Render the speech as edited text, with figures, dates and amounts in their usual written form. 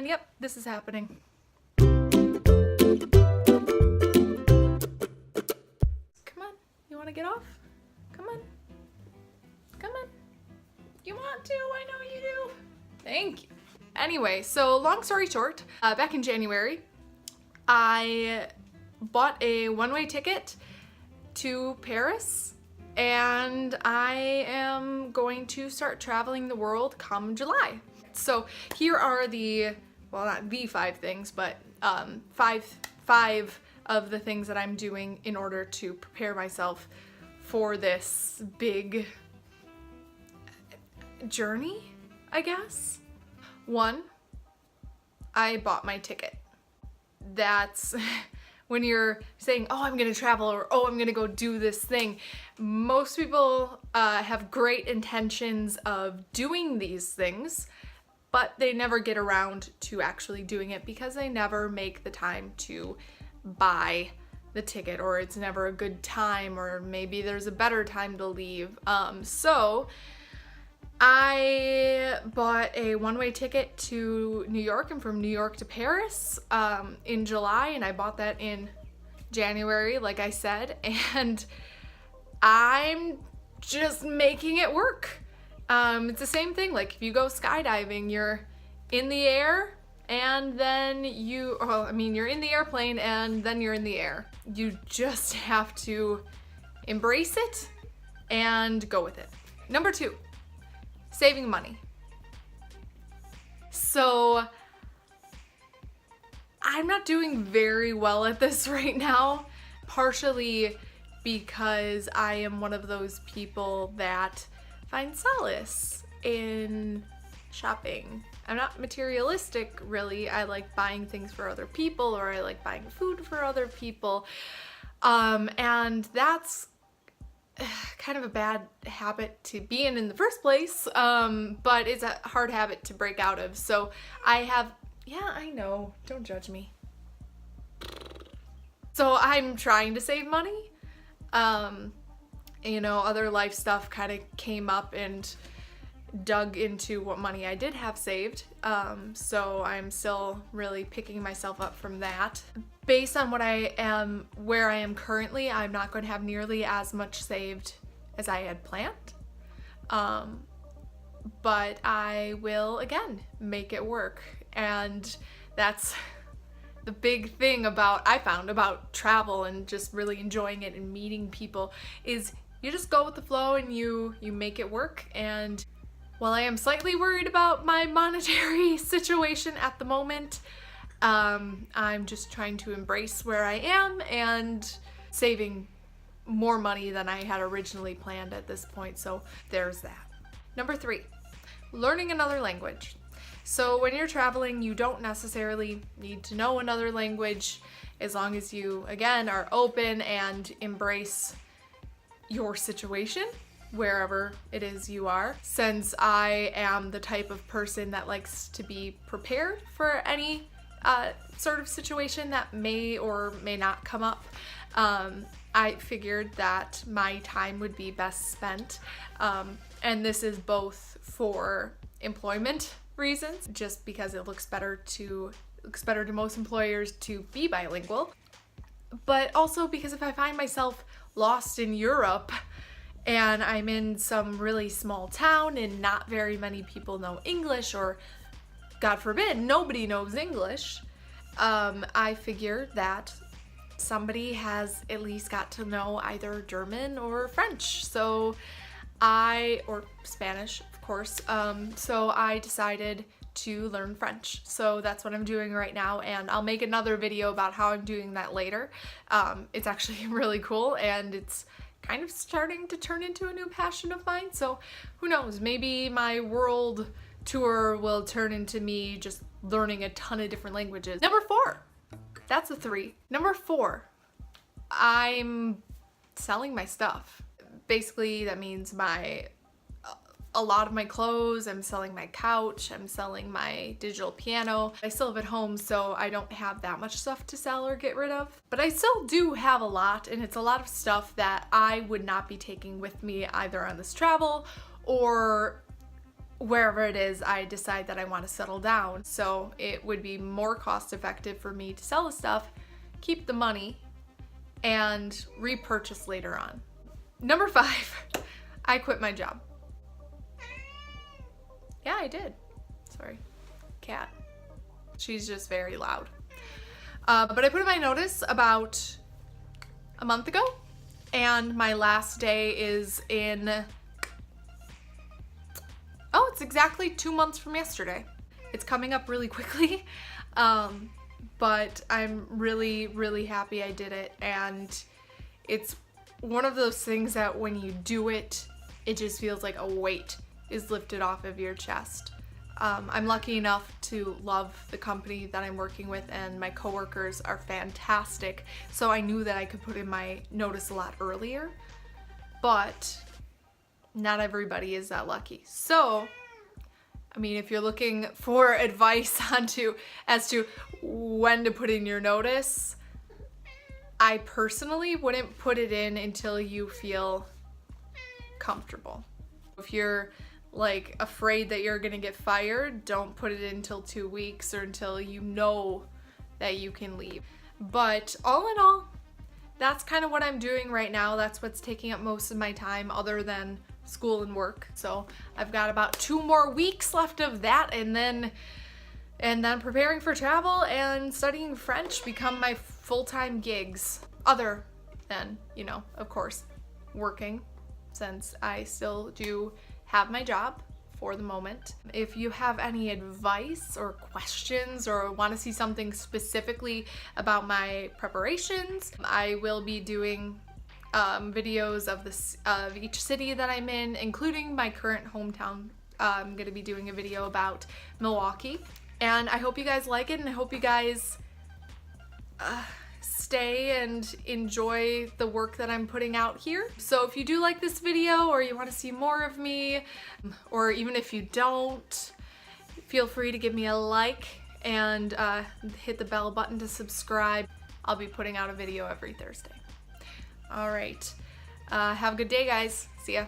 And yep, this is happening. Come on, you want to get off? Come on. Come on. You want to? I know you do. Thank you. Anyway, so long story short, back in January, I bought a one-way ticket to Paris, and I am going to start traveling the world come July. So here are the, well, not the 5 things, but five of the things that I'm doing in order to prepare myself for this big journey, I guess. 1, I bought my ticket. That's when you're saying, oh, I'm gonna travel, or oh, I'm gonna go do this thing. Most people have great intentions of doing these things, but they never get around to actually doing it because they never make the time to buy the ticket, or it's never a good time, or maybe there's a better time to leave. So I bought a one-way ticket to New York and from New York to Paris in July, and I bought that in January, like I said, and I'm just making it work. It's the same thing, like if you go skydiving, you're in the air and then you're in the airplane and then you're in the air. You just have to embrace it and go with it. Number 2. Saving money. So I'm not doing very well at this right now, partially because I am one of those people that find solace in shopping. I'm not materialistic, really. I like buying things for other people, or I like buying food for other people. And that's kind of a bad habit to be in the first place, but it's a hard habit to break out of. So I know, don't judge me. So I'm trying to save money. Other life stuff kind of came up and dug into what money I did have saved. So I'm still really picking myself up from that. Based on where I am currently, I'm not going to have nearly as much saved as I had planned. But I will, again, make it work. And that's the big thing I found about travel and just really enjoying it and meeting people, is you just go with the flow and you make it work. And while I am slightly worried about my monetary situation at the moment, I'm just trying to embrace where I am and saving more money than I had originally planned at this point. So there's that. Number 3, learning another language. So when you're traveling, you don't necessarily need to know another language, as long as you, again, are open and embrace your situation wherever it is you are. Since I am the type of person that likes to be prepared for any sort of situation that may or may not come up, I figured that my time would be best spent, and this is both for employment reasons, just because it looks better to most employers to be bilingual, but also because if I find myself lost in Europe and I'm in some really small town and not very many people know English, or God forbid, nobody knows English, I figured that somebody has at least got to know either German or French. Or Spanish, of course. So I decided to learn French. So that's what I'm doing right now, and I'll make another video about how I'm doing that later. It's actually really cool, and it's kind of starting to turn into a new passion of mine. So who knows, maybe my world tour will turn into me just learning a ton of different languages. Number 4, that's a 3. Number 4, I'm selling my stuff. Basically, that means a lot of my clothes. I'm selling my couch. I'm selling my digital piano. I still live at home, so I don't have that much stuff to sell or get rid of. But I still do have a lot, and it's a lot of stuff that I would not be taking with me either on this travel or wherever it is I decide that I want to settle down. So it would be more cost effective for me to sell the stuff, keep the money, and repurchase later on. Number 5, I quit my job. Yeah, I did. Sorry, cat. She's just very loud. But I put in my notice about a month ago, and my last day is in, oh, it's exactly 2 months from yesterday. It's coming up really quickly, but I'm really, really happy I did it, and it's one of those things that when you do it, it just feels like a weight is lifted off of your chest. I'm lucky enough to love the company that I'm working with, and my coworkers are fantastic, so I knew that I could put in my notice a lot earlier, but not everybody is that lucky. So, I mean, if you're looking for advice as to when to put in your notice, I personally wouldn't put it in until you feel comfortable. If you're like afraid that you're gonna get fired, don't put it in until 2 weeks or until you know that you can leave. But all in all, that's kind of what I'm doing right now. That's what's taking up most of my time other than school and work. So I've got about 2 more weeks left of that, and then preparing for travel and studying French become my full-time gigs, other than, you know, of course, working, since I still do have my job for the moment. If you have any advice or questions or want to see something specifically about my preparations, I will be doing videos of each city that I'm in, including my current hometown. I'm going to be doing a video about Milwaukee, and I hope you guys like it, and I hope you guys stay and enjoy the work that I'm putting out here. So if you do like this video, or you want to see more of me, or even if you don't, feel free to give me a like and hit the bell button to subscribe. I'll be putting out a video every Thursday. All right, have a good day, guys. See ya.